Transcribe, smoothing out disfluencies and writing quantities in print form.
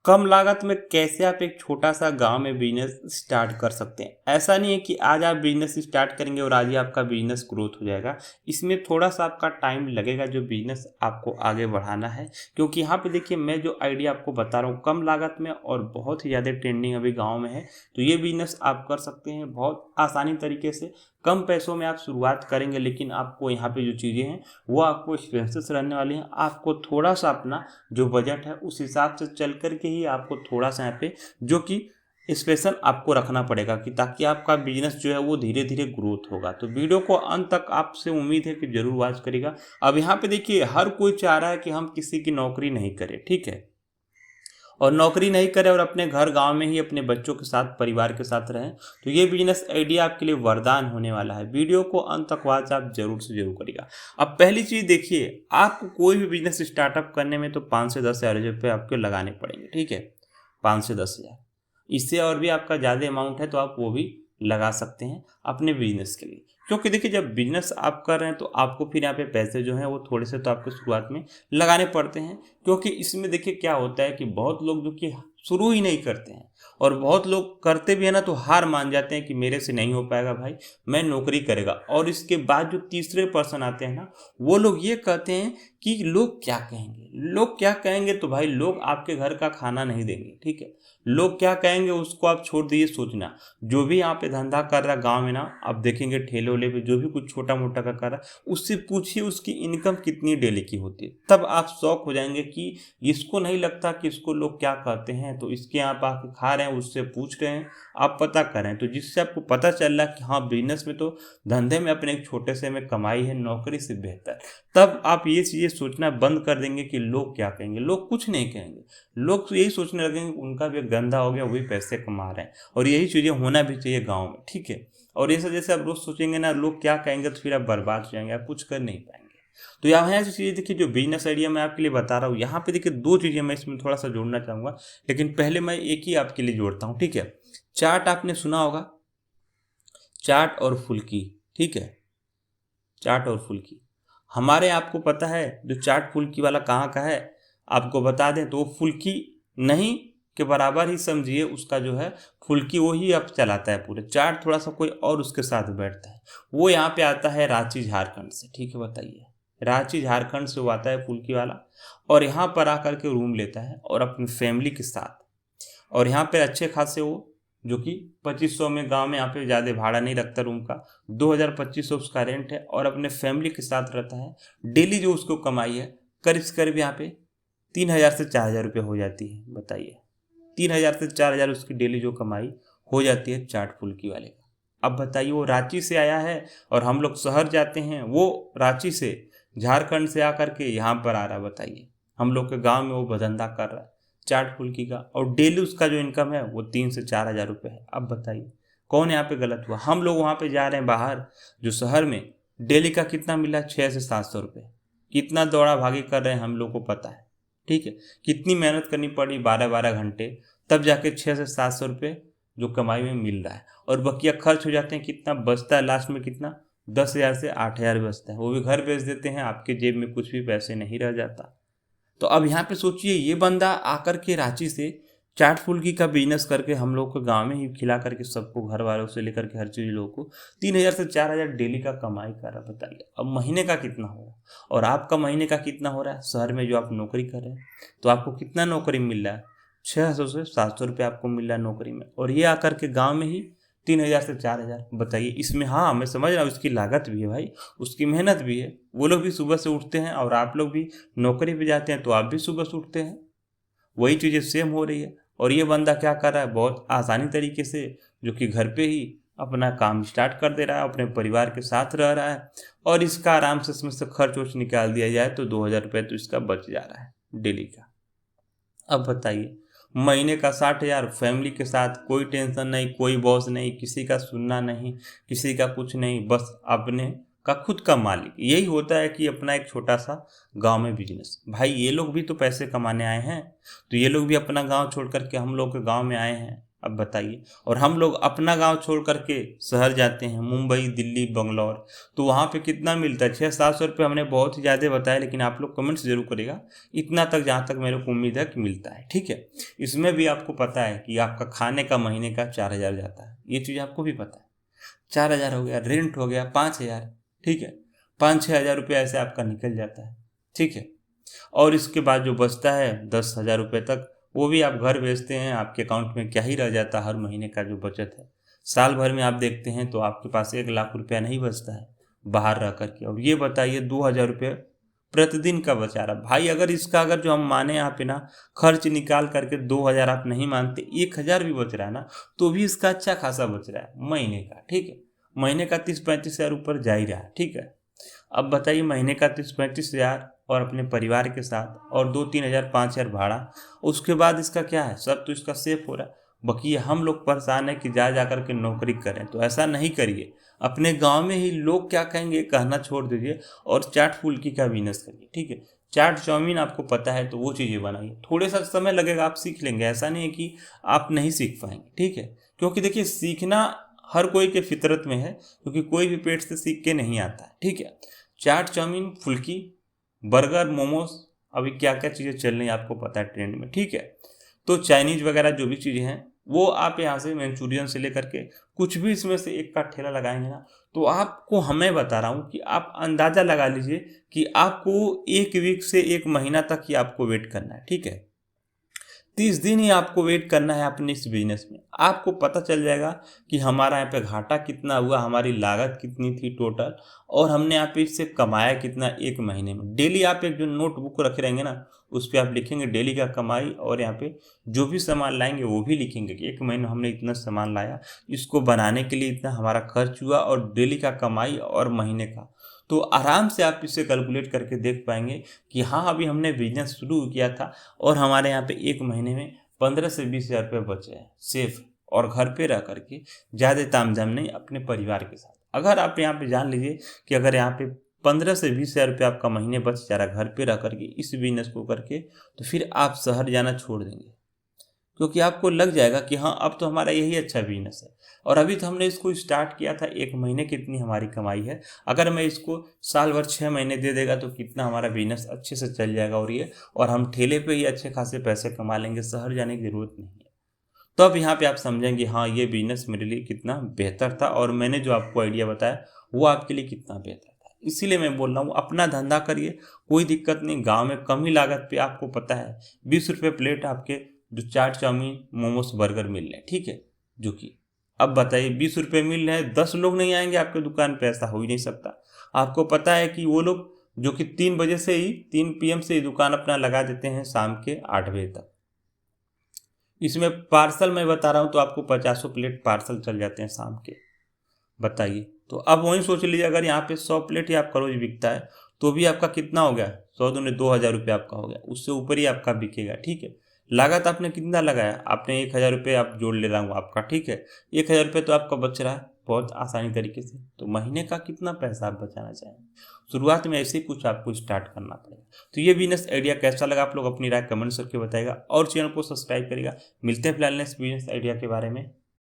कम लागत में कैसे आप एक छोटा सा गांव में बिजनेस स्टार्ट कर सकते हैं। ऐसा नहीं है कि आज आप बिजनेस स्टार्ट करेंगे और आज ही आपका बिजनेस ग्रोथ हो जाएगा। इसमें थोड़ा सा आपका टाइम लगेगा जो बिजनेस आपको आगे बढ़ाना है, क्योंकि यहाँ पे देखिए मैं जो आइडिया आपको बता रहा हूँ कम लागत में और बहुत ही ज़्यादा ट्रेंडिंग अभी गाँव में है, तो ये बिजनेस आप कर सकते हैं बहुत आसानी तरीके से। कम पैसों में आप शुरुआत करेंगे, लेकिन आपको यहाँ पे जो चीज़ें हैं वो आपको एक्सपेंसेस रहने वाली हैं। आपको थोड़ा सा अपना जो बजट है उस हिसाब से चल कर के ही आपको थोड़ा सा यहाँ पे जो कि स्पेशल आपको रखना पड़ेगा, कि ताकि आपका बिजनेस जो है वो धीरे धीरे ग्रोथ होगा। तो वीडियो को अंत तक आपसे उम्मीद है कि जरूर वॉच करेगा। अब यहाँ पे देखिए हर कोई चाह रहा है कि हम किसी की नौकरी नहीं करें, ठीक है, और नौकरी नहीं करें और अपने घर गांव में ही अपने बच्चों के साथ परिवार के साथ रहें। तो ये बिजनेस आइडिया आपके लिए वरदान होने वाला है। वीडियो को अंत तक वॉच आप जरूर से जरूर करिएगा। अब पहली चीज़ देखिए, आपको कोई भी बिजनेस स्टार्टअप करने में तो 5 से 10 हज़ार रुपये आपको लगाने पड़ेंगे, ठीक है, 5 से 10 हज़ार। इससे और भी आपका ज़्यादा अमाउंट है तो आप वो भी लगा सकते हैं अपने बिजनेस के लिए। क्योंकि देखिए जब बिजनेस आप कर रहे हैं तो आपको फिर यहाँ पे पैसे जो हैं वो थोड़े से तो आपको शुरुआत में लगाने पड़ते हैं। क्योंकि इसमें देखिए क्या होता है कि बहुत लोग जो कि शुरू ही नहीं करते हैं, और बहुत लोग करते भी है ना तो हार मान जाते हैं कि मेरे से नहीं हो पाएगा भाई, मैं नौकरी करेगा। और इसके बाद जो तीसरे पर्सन आते हैं ना, वो लोग ये कहते हैं कि लोग क्या कहेंगे, लोग क्या कहेंगे। तो भाई लोग आपके घर का खाना नहीं देंगे, ठीक है, लोग क्या कहेंगे उसको आप छोड़ दीजिए सोचना। जो भी यहाँ पे धंधा कर रहा है गाँव में ना, आप देखेंगे ठेले वेले पे जो भी कुछ छोटा मोटा का कर रहा है, उससे पूछिए उसकी इनकम कितनी डेली की होती है, तब आप शौक हो जाएंगे कि इसको नहीं लगता कि इसको लोग क्या कहते हैं, तो इसके यहाँ पे आके खा रहे हैं, उससे पूछ रहे हैं, आप पता करें। तो जिससे आपको पता चल रहा है कि हाँ बिजनेस में तो धंधे में अपने एक छोटे से में कमाई है, नौकरी से बेहतर। तब आप ये चीज़ें सोचना बंद कर देंगे कि लोग क्या कहेंगे। लोग कुछ नहीं कहेंगे, लोग तो यही सोचने लगेंगे उनका भी गंदा हो गया, वही पैसे कमा रहे हैं। और यही चीज़ें होना भी चाहिए गाँव में, ठीक है। और ये सब जैसे आप रोज सोचेंगे ना लोग क्या कहेंगे, तो फिर आप बर्बाद हो जाएंगे, आप कुछ कर नहीं पाएंगे। तो यहाँ ऐसी चीज़ें देखिए जो बिजनेस आइडिया मैं आपके लिए बता रहा हूँ, यहाँ पे देखिए दो चीज़ें मैं इसमें थोड़ा सा जोड़ना चाहूँगा, लेकिन पहले मैं एक ही आपके लिए जोड़ता हूँ, ठीक है। चाट आपने सुना होगा, चाट और फुल्की, ठीक है, चाट और फुल्की। हमारे आपको पता है जो चाट फुल्की वाला कहाँ का है, आपको बता दें तो वो फुल्की नहीं के बराबर ही समझिए उसका जो है, फुल्की वो ही अब चलाता है पूरे। चाट थोड़ा सा कोई और उसके साथ बैठता है। वो यहाँ पे आता है रांची झारखंड से, ठीक है, बताइए, रांची झारखंड से वो आता है फुल्की वाला, और यहाँ पर आकर के रूम लेता है और अपनी फैमिली के साथ। और यहाँ पे अच्छे खासे वो जो कि 2500 में, गांव में यहाँ पे ज़्यादा भाड़ा नहीं लगता रूम का, 2000-2500 उसका रेंट है, और अपने फैमिली के साथ रहता है। डेली जो उसको कमाई है करीब से करीब यहाँ पे 3000 से 4000 रुपये हो जाती है, बताइए, 3000 से 4000 उसकी डेली जो कमाई हो जाती है चाट फुल्की वाले का। अब बताइए वो रांची से आया है और हम लोग शहर जाते हैं, वो रांची से झारखंड से आकर के यहाँ पर आ रहा है, बताइए, हम लोग के गाँव में वो धंधा कर रहा है चाट फुल्की का, और डेली उसका जो इनकम है वो 3 से 4 हज़ार रुपये है। अब बताइए कौन यहाँ पे गलत हुआ। हम लोग वहाँ पे जा रहे हैं बाहर जो शहर में, डेली का कितना मिला, 600 से 700 रुपये। कितना दौड़ा भागी कर रहे हैं हम लोग को पता है, ठीक है, कितनी मेहनत करनी पड़ी, 12-12 घंटे, तब जाके 600 से 700 रुपये जो कमाई में मिल रहा है। और बकिया खर्च हो जाते हैं, कितना बचता है लास्ट में, कितना, 10,000 से 8,000 बचता है, वो भी घर बेच देते हैं, आपके जेब में कुछ भी पैसे नहीं रह जाता। तो अब यहाँ पे सोचिए ये बंदा आकर के रांची से चाट फुल्की का बिजनेस करके हम लोग को गांव में ही खिला करके सबको, घर वालों से लेकर के हर चीज़ लोगों को 3000 से 4000 डेली का कमाई कर रहा है। बताइए अब महीने का कितना हो रहा है, और आपका महीने का कितना हो रहा है शहर में जो आप नौकरी कर रहे हैं। तो आपको कितना नौकरी मिल रहा है, 600 से 700 रुपये आपको मिल रहा है नौकरी में, और ये आकर के गाँव में ही 3000 से 4000। बताइए इसमें, हाँ मैं समझ रहा हूँ इसकी लागत भी है भाई, उसकी मेहनत भी है। वो लोग भी सुबह से उठते हैं, और आप लोग भी नौकरी पे जाते हैं तो आप भी सुबह से उठते हैं, वही चीज़ें सेम हो रही है। और ये बंदा क्या कर रहा है, बहुत आसानी तरीके से जो कि घर पे ही अपना काम स्टार्ट कर दे रहा है, अपने परिवार के साथ रह रहा है, और इसका आराम से इसमें से खर्च वर्च निकाल दिया जाए तो 2000 रुपये तो इसका बच जा रहा है डेली का। अब बताइए महीने का 60,000, फैमिली के साथ, कोई टेंशन नहीं, कोई बॉस नहीं, किसी का सुनना नहीं, किसी का कुछ नहीं, बस अपने का खुद का मालिक। यही होता है कि अपना एक छोटा सा गांव में बिजनेस। भाई ये लोग भी तो पैसे कमाने आए हैं, तो ये लोग भी अपना गांव छोड़ करके हम लोग के गांव में आए हैं, अब बताइए। और हम लोग अपना गांव छोड़ करके शहर जाते हैं, मुंबई, दिल्ली, बंगलौर, तो वहाँ पे कितना मिलता है? 600-700 रुपये हमने बहुत ही ज़्यादा बताया, लेकिन आप लोग कमेंट्स जरूर करेगा इतना तक, जहाँ तक मेरे को उम्मीद है कि मिलता है। ठीक है, इसमें भी आपको पता है कि आपका खाने का महीने का 4,000 जाता है, ये चीज़ आपको भी पता है। 4,000 हो गया, रेंट हो गया 5,000, ठीक है, 5-6 हज़ार रुपये ऐसे आपका निकल जाता है। ठीक है, और इसके बाद जो बचता है 10,000 रुपये तक, वो भी आप घर भेजते हैं, आपके अकाउंट में क्या ही रह जाता है हर महीने का जो बचत है। साल भर में आप देखते हैं तो आपके पास 1 लाख रुपया नहीं बचता है बाहर रह करके। और ये बताइए 2,000 रुपये प्रतिदिन का बचा रहा भाई। अगर इसका अगर जो हम माने यहाँ पे ना, खर्च निकाल करके 2,000 आप नहीं मानते, 1,000 भी बच रहा है ना, तो भी इसका अच्छा खासा बच रहा है महीने का। ठीक है, महीने का 30-35 हज़ार ऊपर जा ही रहा है। ठीक है, अब बताइए महीने का 30-35 हज़ार और अपने परिवार के साथ, और 2-3 हज़ार 5,000 भाड़ा, उसके बाद इसका क्या है? सब तो इसका सेफ हो रहा है। बाकी हम लोग परेशान है कि जा कर के नौकरी करें, तो ऐसा नहीं करिए। अपने गांव में ही लोग क्या कहेंगे कहना छोड़ दीजिए, और चाट फुल्की का बिजनेस करिए। ठीक है, चाट चाउमीन आपको पता है तो वो चीज़ें बनाइए, थोड़े सा समय लगेगा, आप सीख लेंगे, ऐसा नहीं है कि आप नहीं सीख पाएंगे। ठीक है, क्योंकि देखिए सीखना हर कोई के फितरत में है, क्योंकि कोई भी पेट से सीख के नहीं आता है। ठीक है, चाट चाउमीन, फुल्की, बर्गर, मोमोज, अभी क्या क्या चीज़ें चल रही हैं आपको पता है ट्रेंड में। ठीक है, तो चाइनीज वगैरह जो भी चीज़ें हैं, वो आप यहाँ से मंचूरियन से लेकर के कुछ भी इसमें से एक का ठेला लगाएंगे ना, तो आपको, हमें बता रहा हूँ कि आप अंदाज़ा लगा लीजिए कि आपको 1 वीक से 1 महीना तक ही आपको वेट करना है। ठीक है, 30 दिन ही आपको वेट करना है अपने इस बिजनेस में। आपको पता चल जाएगा कि हमारा यहाँ पे घाटा कितना हुआ, हमारी लागत कितनी थी टोटल, और हमने यहाँ पे इससे कमाया कितना 1 महीने में। डेली आप एक जो नोटबुक रखे रहेंगे ना, उस पर आप लिखेंगे डेली का कमाई, और यहाँ पे जो भी सामान लाएंगे वो भी लिखेंगे कि 1 महीने हमने इतना सामान लाया, इसको बनाने के लिए इतना हमारा खर्च हुआ, और डेली का कमाई और महीने का। तो आराम से आप इसे कैलकुलेट करके देख पाएंगे कि हाँ, अभी हमने बिजनेस शुरू किया था और हमारे यहाँ पे 1 महीने में 15 से 20 हज़ार रुपये बचे हैं सेफ, और घर पे रह करके ज़्यादा तामझाम नहीं, अपने परिवार के साथ। अगर आप यहाँ पे जान लीजिए कि अगर यहाँ पे 15 से 20 हज़ार रुपये आपका महीने बच जा रहा है घर पे रह करके इस बिजनेस को करके, तो फिर आप शहर जाना छोड़ देंगे, क्योंकि आपको लग जाएगा कि हाँ, अब तो हमारा यही अच्छा बिजनेस है, और अभी तो हमने इसको स्टार्ट किया था, 1 महीने कितनी हमारी कमाई है, अगर मैं इसको साल भर 6 महीने दे देगा तो कितना हमारा बिजनेस अच्छे से चल जाएगा, और हम ठेले पे ही अच्छे खासे पैसे कमा लेंगे, शहर जाने की ज़रूरत नहीं है। तो अब यहाँ पे आप समझेंगे हाँ, ये बिजनेस मेरे लिए कितना बेहतर था, और मैंने जो आपको आइडिया बताया वो आपके लिए कितना बेहतर था। इसीलिए मैं बोल रहा हूँ अपना धंधा करिए, कोई दिक्कत नहीं। गांव में कम ही लागत पे आपको पता है 20 रुपये प्लेट आपके जो चाट चाउमीन मोमोज बर्गर मिल रहे हैं। ठीक है, जो कि अब बताइए 20 रुपये मिल रहे हैं, 10 लोग नहीं आएंगे आपके दुकान पे? ऐसा हो ही नहीं सकता। आपको पता है कि वो लोग जो कि 3 बजे से ही, 3 PM से ही दुकान अपना लगा देते हैं शाम के 8 बजे तक। इसमें पार्सल मैं बता रहा हूँ तो आपको 50 प्लेट पार्सल चल जाते हैं शाम के, बताइए। तो अब वही सोच लीजिए, अगर यहाँ पे 100 प्लेट ही आपका रोज बिकता है तो भी आपका कितना हो गया? 100 दूनी 2,000 रुपये आपका हो गया, उससे ऊपर ही आपका बिकेगा। ठीक है, लागत आपने कितना लगाया? आपने 1,000 रुपये आप जोड़ ले रहा हूँ आपका। ठीक है, 1,000 रुपये तो आपका बच रहा है बहुत आसानी तरीके से। तो महीने का कितना पैसा आप बचाना चाहेंगे? शुरुआत में ऐसे ही कुछ आपको स्टार्ट करना पड़ेगा। तो ये बिजनेस आइडिया कैसा लगा आप लोग अपनी राय कमेंट करके बताएगा, और चैनल को सब्सक्राइब करिएगा। मिलते हैं फिलहाल नेक्स्ट बिजनेस आइडिया के बारे में।